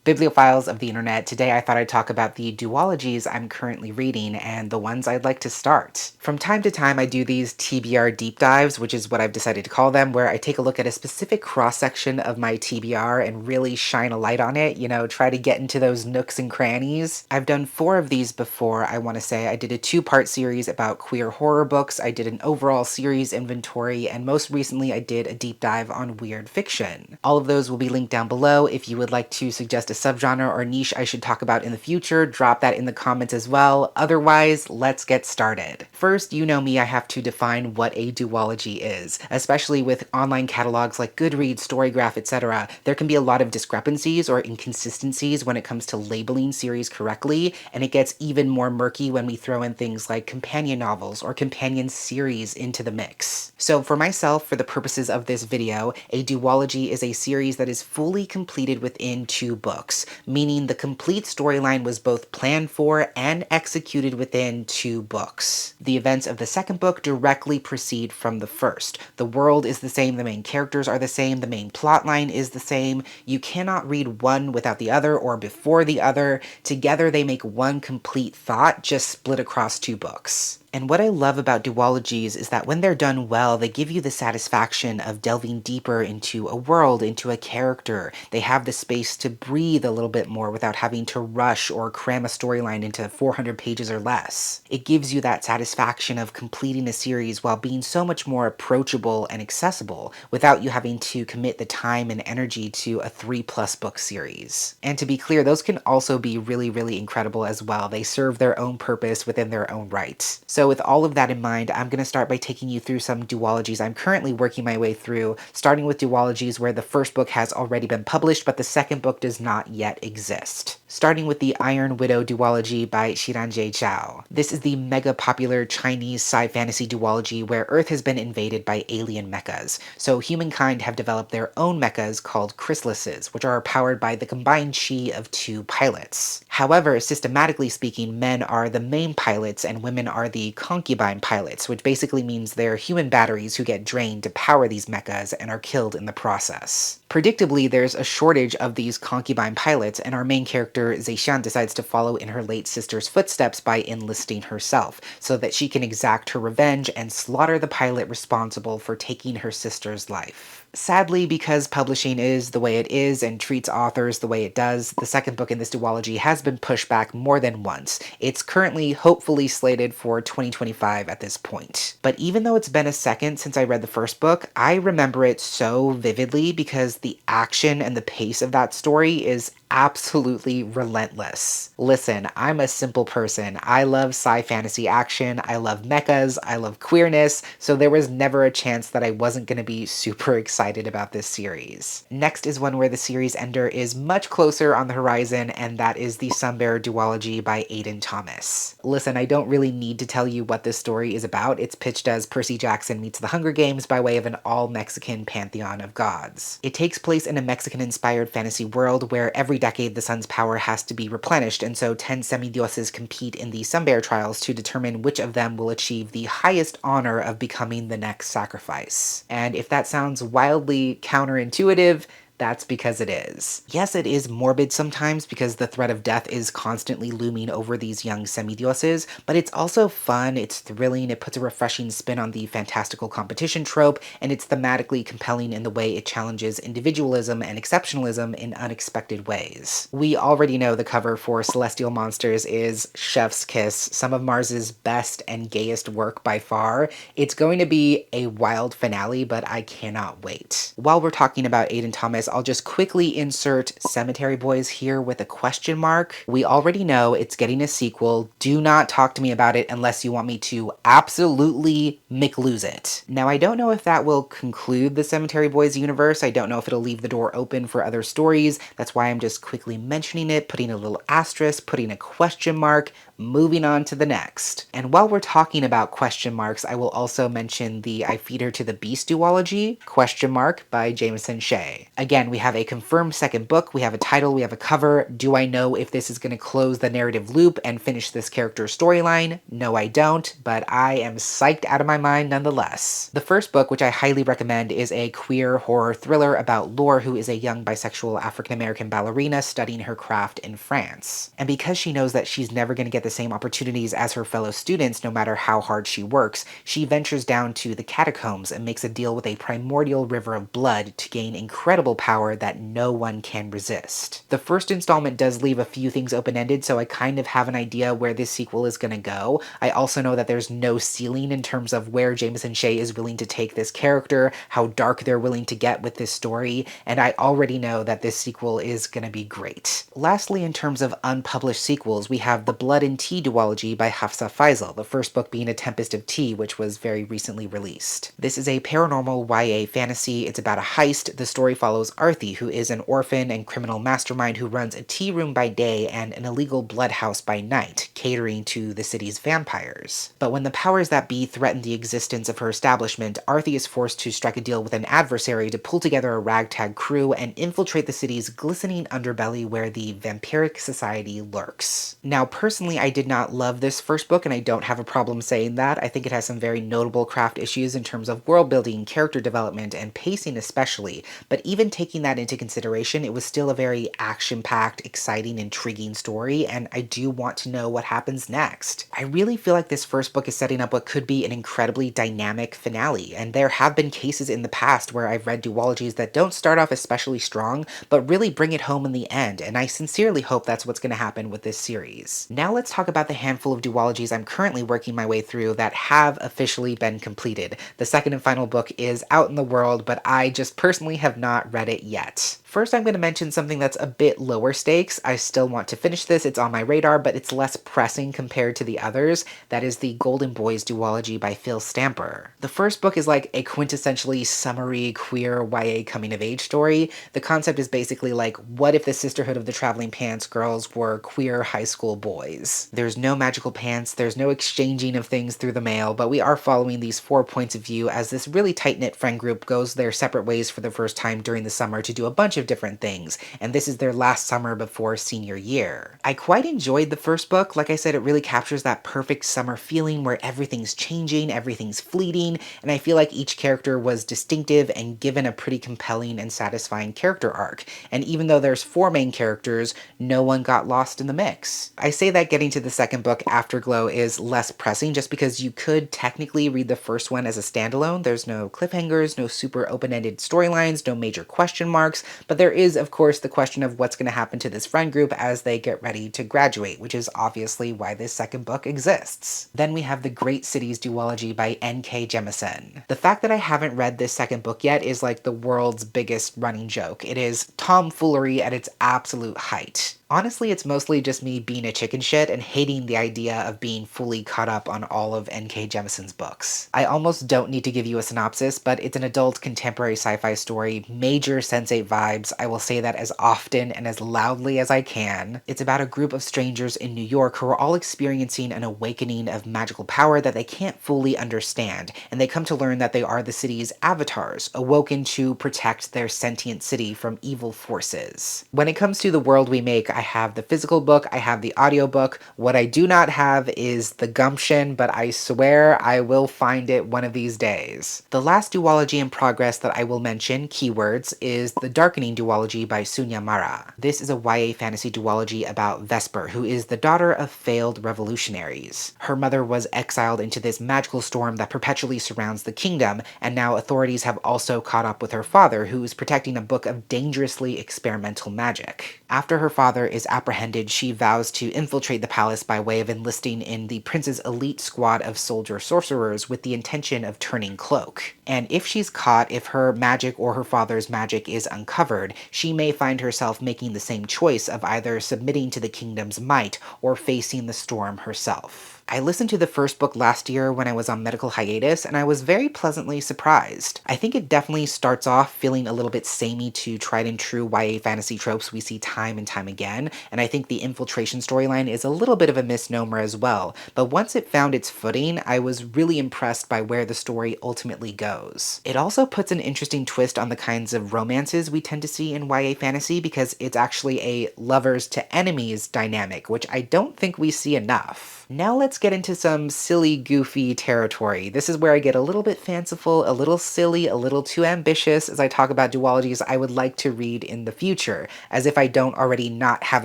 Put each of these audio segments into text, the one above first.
Bibliophiles of the internet, today I thought I'd talk about the duologies I'm currently reading and the ones I'd like to start. From time to time I do these TBR deep dives, which is what I've decided to call them, where I take a look at a specific cross-section of my TBR and really shine a light on it, try to get into those nooks and crannies. I've done 4 of these before, I want to say. I did a 2-part series about queer horror books, I did an overall series inventory, and most recently I did a deep dive on weird fiction. All of those will be linked down below. If you would like to suggest a subgenre or niche I should talk about in the future, drop that in the comments as well. Otherwise, let's get started. First, you know me, I have to define what a duology is. Especially with online catalogs like Goodreads, Storygraph, etc., there can be a lot of discrepancies or inconsistencies when it comes to labeling series correctly, and it gets even more murky when we throw in things like companion novels or companion series into the mix. So for myself, for the purposes of this video, a duology is a series that is fully completed within 2 books, meaning the complete storyline was both planned for and executed within 2 books. The events of the second book directly proceed from the first. The world is the same, the main characters are the same, the main plotline is the same. You cannot read one without the other or before the other. Together they make one complete thought, just split across 2 books. And what I love about duologies is that when they're done well, they give you the satisfaction of delving deeper into a world, into a character. They have the space to breathe a little bit more without having to rush or cram a storyline into 400 pages or less. It gives you that satisfaction of completing a series while being so much more approachable and accessible without you having to commit the time and energy to a 3+ book series. And to be clear, those can also be really, really incredible as well. They serve their own purpose within their own right. So with all of that in mind, I'm going to start by taking you through some duologies I'm currently working my way through, starting with duologies where the first book has already been published, but the second book does not yet exist. Starting with the Iron Widow duology by Xiranjie Zhao. This is the mega popular Chinese sci-fantasy duology where Earth has been invaded by alien mechas. So humankind have developed their own mechas called chrysalises, which are powered by the combined chi of 2 pilots. However, systematically speaking, men are the main pilots and women are the concubine pilots, which basically means they're human batteries who get drained to power these mechas and are killed in the process. Predictably, there's a shortage of these concubine pilots, and our main character, Zetian, decides to follow in her late sister's footsteps by enlisting herself, so that she can exact her revenge and slaughter the pilot responsible for taking her sister's life. Sadly, because publishing is the way it is and treats authors the way it does, the second book in this duology has been pushed back more than once. It's currently hopefully slated for 2025 at this point. But even though it's been a second since I read the first book, I remember it so vividly because the action and the pace of that story is absolutely relentless. Listen, I'm a simple person. I love sci-fantasy action, I love mechas, I love queerness, so there was never a chance that I wasn't going to be super excited about this series. Next is one where the series ender is much closer on the horizon, and that is the Sunbearer duology by Aiden Thomas. Listen, I don't really need to tell you what this story is about. It's pitched as Percy Jackson meets the Hunger Games by way of an all-Mexican pantheon of gods. It takes place in a Mexican-inspired fantasy world where every decade the sun's power has to be replenished, and so 10 semidioses compete in the Sunbearer trials to determine which of them will achieve the highest honor of becoming the next sacrifice. And if that sounds wildly counterintuitive, that's because it is. Yes, it is morbid sometimes because the threat of death is constantly looming over these young semidioses, but it's also fun, it's thrilling, it puts a refreshing spin on the fantastical competition trope, and it's thematically compelling in the way it challenges individualism and exceptionalism in unexpected ways. We already know the cover for Celestial Monsters is chef's kiss, some of Mars's best and gayest work by far. It's going to be a wild finale, but I cannot wait. While we're talking about Aiden Thomas, I'll just quickly insert Cemetery Boys here with a question mark. We already know it's getting a sequel. Do not talk to me about it unless you want me to absolutely McLose it. Now, I don't know if that will conclude the Cemetery Boys universe. I don't know if it'll leave the door open for other stories. That's why I'm just quickly mentioning it, putting a little asterisk, putting a question mark, moving on to the next. And while we're talking about question marks, I will also mention the I Feed Her to the Beast duology, question mark, by Jameson Shea. Again, again, we have a confirmed second book, we have a title, we have a cover. Do I know if this is going to close the narrative loop and finish this character's storyline? No, I don't, but I am psyched out of my mind nonetheless. The first book, which I highly recommend, is a queer horror thriller about Lore, who is a young bisexual African-American ballerina studying her craft in France. And because she knows that she's never going to get the same opportunities as her fellow students no matter how hard she works, she ventures down to the catacombs and makes a deal with a primordial river of blood to gain incredible power that no one can resist. The first installment does leave a few things open-ended, so I kind of have an idea where this sequel is going to go. I also know that there's no ceiling in terms of where Jameson Shea is willing to take this character, how dark they're willing to get with this story, and I already know that this sequel is going to be great. Lastly, in terms of unpublished sequels, we have The Blood and Tea duology by Hafsa Faizal, the first book being A Tempest of Tea, which was very recently released. This is a paranormal YA fantasy. It's about a heist. The story follows Arthi, who is an orphan and criminal mastermind who runs a tea room by day and an illegal blood house by night, catering to the city's vampires. But when the powers that be threaten the existence of her establishment, Arthi is forced to strike a deal with an adversary to pull together a ragtag crew and infiltrate the city's glistening underbelly where the vampiric society lurks. Now, personally, I did not love this first book, and I don't have a problem saying that. I think it has some very notable craft issues in terms of world building, character development, and pacing especially, but even taking that into consideration, it was still a very action-packed, exciting, intriguing story, and I do want to know what happens next. I really feel like this first book is setting up what could be an incredibly dynamic finale, and there have been cases in the past where I've read duologies that don't start off especially strong, but really bring it home in the end, and I sincerely hope that's what's going to happen with this series. Now let's talk about the handful of duologies I'm currently working my way through that have officially been completed. The second and final book is out in the world, but I just personally have not read it yet. First, I'm going to mention something that's a bit lower stakes. I still want to finish this, it's on my radar, but it's less pressing compared to the others. That is the Golden Boys duology by Phil Stamper. The first book is like a quintessentially summery, queer YA coming-of-age story. The concept is basically like, what if the Sisterhood of the Traveling Pants girls were queer high school boys? There's no magical pants, there's no exchanging of things through the mail, but we are following these 4 points of view as this really tight-knit friend group goes their separate ways for the first time during the summer to do a bunch of different things, and this is their last summer before senior year. I quite enjoyed the first book. Like I said, it really captures that perfect summer feeling where everything's changing, everything's fleeting, and I feel like each character was distinctive and given a pretty compelling and satisfying character arc. And even though there's 4 main characters, no one got lost in the mix. I say that getting to the second book, Afterglow, is less pressing just because you could technically read the first one as a standalone. There's no cliffhangers, no super open-ended storylines, no major question marks, but there is, of course, the question of what's going to happen to this friend group as they get ready to graduate, which is obviously why this second book exists. Then we have the Great Cities duology by N.K. Jemisin. The fact that I haven't read this second book yet is like the world's biggest running joke. It is tomfoolery at its absolute height. Honestly, it's mostly just me being a chicken shit and hating the idea of being fully caught up on all of N.K. Jemisin's books. I almost don't need to give you a synopsis, but it's an adult contemporary sci-fi story, major Sense8 vibes. I will say that as often and as loudly as I can. It's about a group of strangers in New York who are all experiencing an awakening of magical power that they can't fully understand, and they come to learn that they are the city's avatars, awoken to protect their sentient city from evil forces. When it comes to the world we make, I have the physical book, I have the audiobook. What I do not have is the gumption, but I swear I will find it one of these days. The last duology in progress that I will mention, keywords, is the Darkening duology by Sunya Mara. This is a YA fantasy duology about Vesper, who is the daughter of failed revolutionaries. Her mother was exiled into this magical storm that perpetually surrounds the kingdom, and now authorities have also caught up with her father, who is protecting a book of dangerously experimental magic. After her father is apprehended, she vows to infiltrate the palace by way of enlisting in the prince's elite squad of soldier sorcerers with the intention of turning cloak. And if she's caught, if her magic or her father's magic is uncovered, she may find herself making the same choice of either submitting to the kingdom's might or facing the storm herself. I listened to the first book last year when I was on medical hiatus, and I was very pleasantly surprised. I think it definitely starts off feeling a little bit samey to tried and true YA fantasy tropes we see time and time again, and I think the infiltration storyline is a little bit of a misnomer as well, but once it found its footing, I was really impressed by where the story ultimately goes. those. It also puts an interesting twist on the kinds of romances we tend to see in YA fantasy because it's actually a lovers to enemies dynamic, which I don't think we see enough. Now let's get into some silly, goofy territory. This is where I get a little bit fanciful, a little silly, a little too ambitious as I talk about duologies I would like to read in the future, as if I don't already not have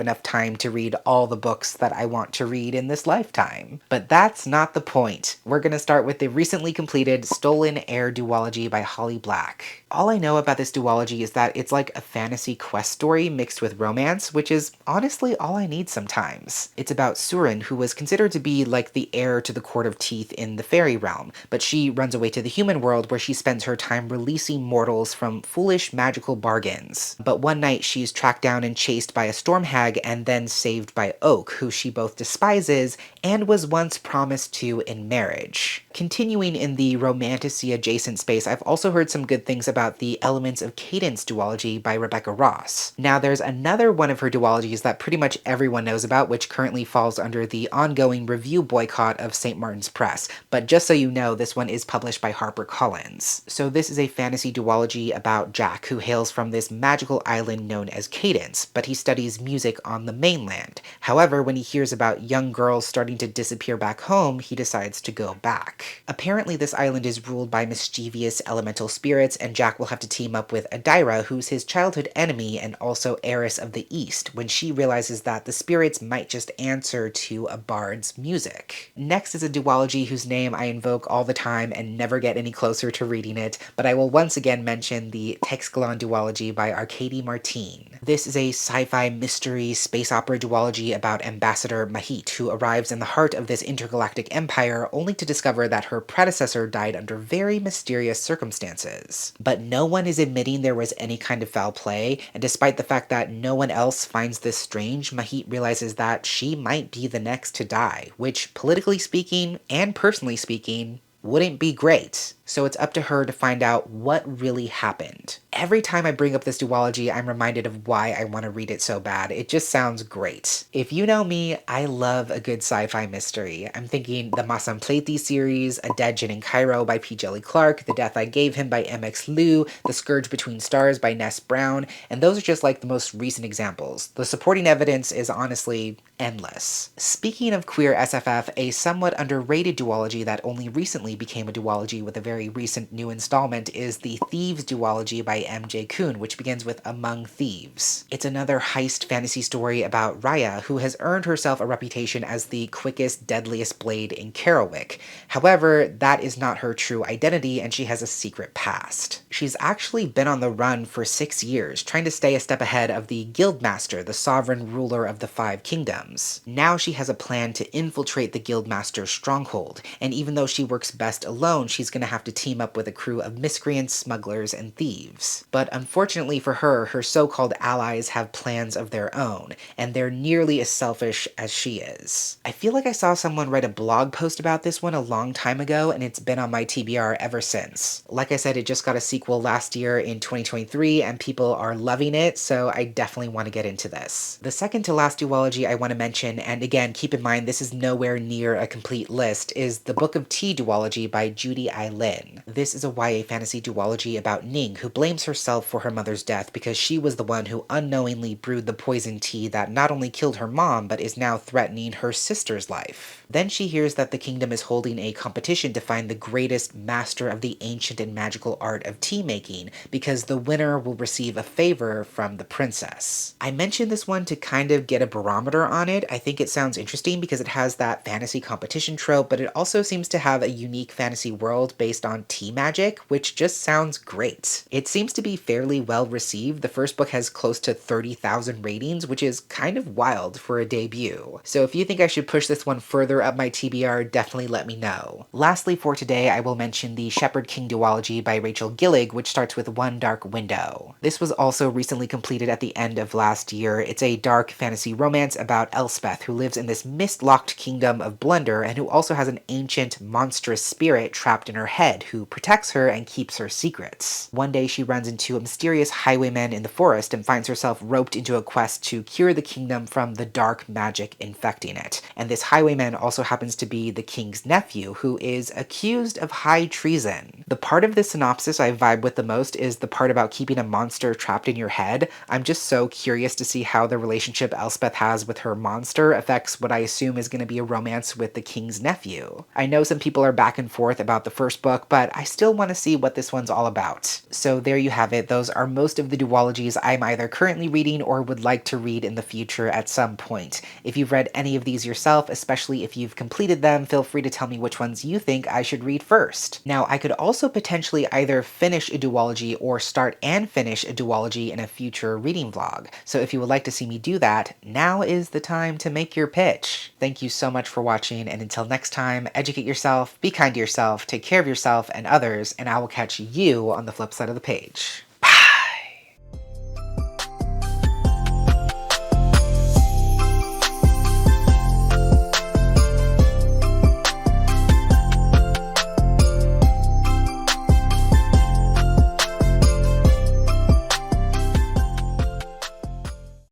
enough time to read all the books that I want to read in this lifetime. But that's not the point. We're gonna start with the recently completed Stolen Heir duology by Holly Black. All I know about this duology is that it's like a fantasy quest story mixed with romance, which is honestly all I need sometimes. It's about Surin, who was considered to be like the heir to the Court of Teeth in the fairy realm, but she runs away to the human world where she spends her time releasing mortals from foolish magical bargains. But one night she's tracked down and chased by a storm hag and then saved by Oak, who she both despises and was once promised to in marriage. Continuing in the romantasy adjacent space, I've also heard some good things about the Elements of Cadence duology by Rebecca Ross. Now there's another one of her duologies that pretty much everyone knows about, which currently falls under the ongoing review boycott of St. Martin's Press, but just so you know, this one is published by HarperCollins. So this is a fantasy duology about Jack, who hails from this magical island known as Cadence, but he studies music on the mainland. However, when he hears about young girls starting to disappear back home, he decides to go back. Apparently this island is ruled by mischievous elemental spirits, and Jack will have to team up with Adira, who's his childhood enemy and also heiress of the East, when she realizes that the spirits might just answer to a bard's music. Next is a duology whose name I invoke all the time and never get any closer to reading it, but I will once again mention the Texkalon duology by Arkady Martine. This is a sci-fi mystery space opera duology about Ambassador Mahit, who arrives in the heart of this intergalactic empire only to discover that her predecessor died under very mysterious circumstances. But no one is admitting there was any kind of foul play, and despite the fact that no one else finds this strange, Mahit realizes that she might be the next to die, which, politically speaking and personally speaking, wouldn't be great. So it's up to her to find out what really happened. Every time I bring up this duology, I'm reminded of why I want to read it so bad. It just sounds great. If you know me, I love a good sci-fi mystery. I'm thinking the Masam Pleti series, A Dead Jin in Cairo by P. Djeli Clark, The Death I Gave Him by M.X. Liu, The Scourge Between Stars by Ness Brown, and those are just like the most recent examples. The supporting evidence is honestly endless. Speaking of queer SFF, a somewhat underrated duology that only recently became a duology with a very recent new installment is the Thieves duology by M.J. Kuhn, which begins with Among Thieves. It's another heist fantasy story about Raya, who has earned herself a reputation as the quickest, deadliest blade in Kerouac. However, that is not her true identity, and she has a secret past. She's actually been on the run for 6 years, trying to stay a step ahead of the Guildmaster, the sovereign ruler of the Five Kingdoms. Now she has a plan to infiltrate the Guildmaster's stronghold, and even though she works best alone, she's gonna have to team up with a crew of miscreants, smugglers, and thieves. But unfortunately for her, her so-called allies have plans of their own, and they're nearly as selfish as she is. I feel like I saw someone write a blog post about this one a long time ago, and it's been on my TBR ever since. Like I said, it just got a sequel last year in 2023, and people are loving it, so I definitely want to get into this. The second to last duology I want to mention, and again, keep in mind this is nowhere near a complete list, is the Book of Tea duology by Judy I. Lin. This is a YA fantasy duology about Ning, who blames herself for her mother's death because she was the one who unknowingly brewed the poison tea that not only killed her mom, but is now threatening her sister's life. Then she hears that the kingdom is holding a competition to find the greatest master of the ancient and magical art of tea making, because the winner will receive a favor from the princess. I mentioned this one to kind of get a barometer on it. I think it sounds interesting because it has that fantasy competition trope, but it also seems to have a unique fantasy world based on tea magic, which just sounds great. It seems to be fairly well received. The first book has close to 30,000 ratings, which is kind of wild for a debut. So if you think I should push this one further up my TBR, definitely let me know. Lastly for today, I will mention the Shepherd King duology by Rachel Gillig, which starts with One Dark Window. This was also recently completed at the end of last year. It's a dark fantasy romance about Elspeth, who lives in this mist-locked kingdom of Blunder and who also has an ancient, monstrous spirit trapped in her head who protects her and keeps her secrets. One day she runs into a mysterious highwayman in the forest and finds herself roped into a quest to cure the kingdom from the dark magic infecting it. And this highwayman also happens to be the king's nephew, who is accused of high treason. The part of the synopsis I vibe with the most is the part about keeping a monster trapped in your head. I'm just so curious to see how the relationship Elspeth has with her monster affects what I assume is going to be a romance with the king's nephew. I know some people are back and forth about the first book, but I still want to see what this one's all about. So there you have it. Those are most of the duologies I'm either currently reading or would like to read in the future at some point. If you've read any of these yourself, especially if you've completed them, feel free to tell me which ones you think I should read first. Now, I could also potentially either finish a duology or start and finish a duology in a future reading vlog. So if you would like to see me do that, now is the time to make your pitch. Thank you so much for watching, and until next time, educate yourself, be kind to yourself, take care of yourself and others, and I will catch you on the flip side of the page.